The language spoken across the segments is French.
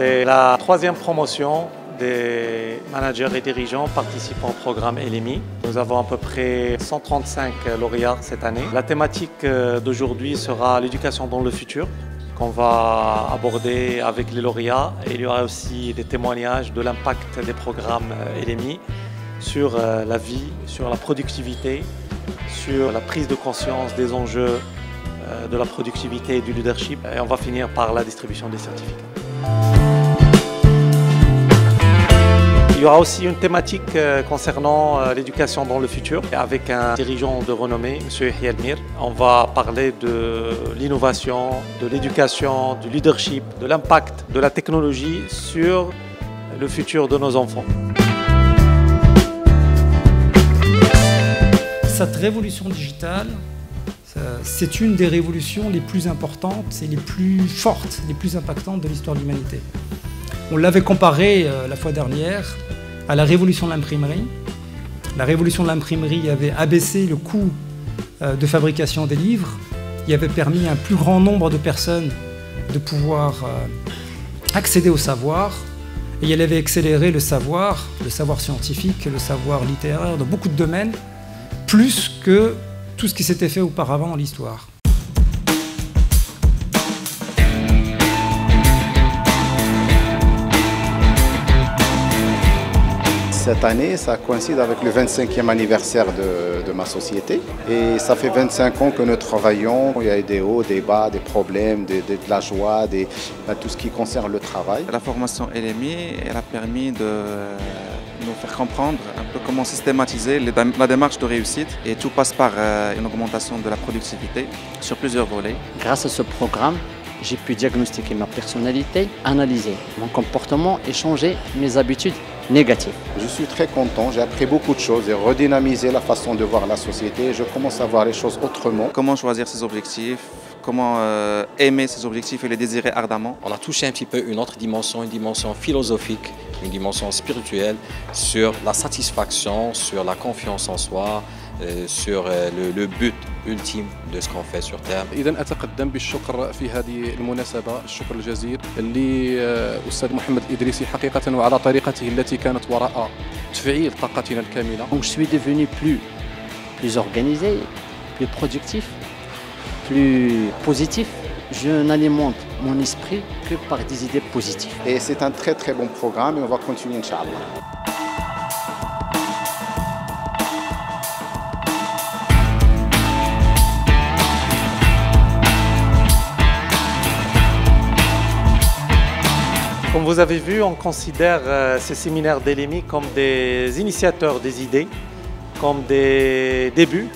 C'est la troisième promotion des managers et dirigeants participant au programme LMI. Nous avons à peu près 135 lauréats cette année. La thématique d'aujourd'hui sera l'éducation dans le futur, qu'on va aborder avec les lauréats. Et il y aura aussi des témoignages de l'impact des programmes LMI sur la vie, sur la productivité, sur la prise de conscience des enjeux de la productivité et du leadership. Et on va finir par la distribution des certificats. Il y aura aussi une thématique concernant l'éducation dans le futur avec un dirigeant de renommée, M. Yahya Elmir. On va parler de l'innovation, de l'éducation, du leadership, de l'impact de la technologie sur le futur de nos enfants. Cette révolution digitale, c'est une des révolutions les plus importantes et les plus fortes, les plus impactantes de l'histoire de l'humanité. On l'avait comparé la fois dernière à la révolution de l'imprimerie. La révolution de l'imprimerie avait abaissé le coût de fabrication des livres, il avait permis à un plus grand nombre de personnes de pouvoir accéder au savoir, et elle avait accéléré le savoir scientifique, le savoir littéraire, dans beaucoup de domaines, plus que tout ce qui s'était fait auparavant dans l'histoire. Cette année, ça coïncide avec le 25e anniversaire de ma société. Et ça fait 25 ans que nous travaillons. Il y a des hauts, des bas, des problèmes, de la joie, tout ce qui concerne le travail. La formation LMI, elle a permis de nous faire comprendre un peu comment systématiser la démarche de réussite. Et tout passe par une augmentation de la productivité sur plusieurs volets. Grâce à ce programme, j'ai pu diagnostiquer ma personnalité, analyser mon comportement et changer mes habitudes négatives. Je suis très content, j'ai appris beaucoup de choses et redynamisé la façon de voir la société. Je commence à voir les choses autrement. Comment choisir ses objectifs, comment aimer ses objectifs et les désirer ardemment. On a touché un petit peu une autre dimension, une dimension philosophique, une dimension spirituelle sur la satisfaction, sur la confiance en soi, sur le but ultime de ce qu'on fait sur Terre. إذا أتقدم بالشكر في هذه المناسبة، الشكر الجزيل لأستاذ محمد الإدريسي حقيقة وعلى طريقته التي كانت وراء تفعيل طاقتنا الكاملة. Donc je suis devenu plus organisé, plus productif, plus positif. Je n'alimente mon esprit que par des idées positives. Et c'est un très très bon programme et on va continuer, Inch'Allah. Comme vous avez vu, on considère ces séminaires d'LMI comme des initiateurs des idées, comme des débuts.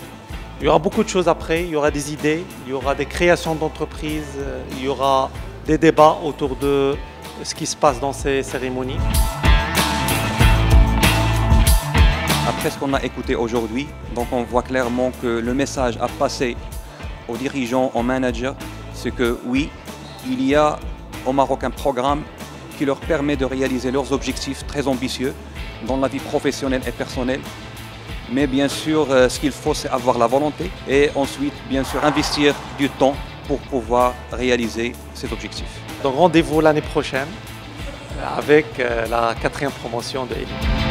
Il y aura beaucoup de choses après, il y aura des idées, il y aura des créations d'entreprises, il y aura des débats autour de ce qui se passe dans ces cérémonies. Après ce qu'on a écouté aujourd'hui, donc on voit clairement que le message à passer aux dirigeants, aux managers, c'est que oui, il y a au Maroc un programme qui leur permet de réaliser leurs objectifs très ambitieux dans la vie professionnelle et personnelle. Mais bien sûr, ce qu'il faut, c'est avoir la volonté et ensuite, bien sûr, investir du temps pour pouvoir réaliser ces objectifs. Donc rendez-vous l'année prochaine avec la 4e promotion de LMI.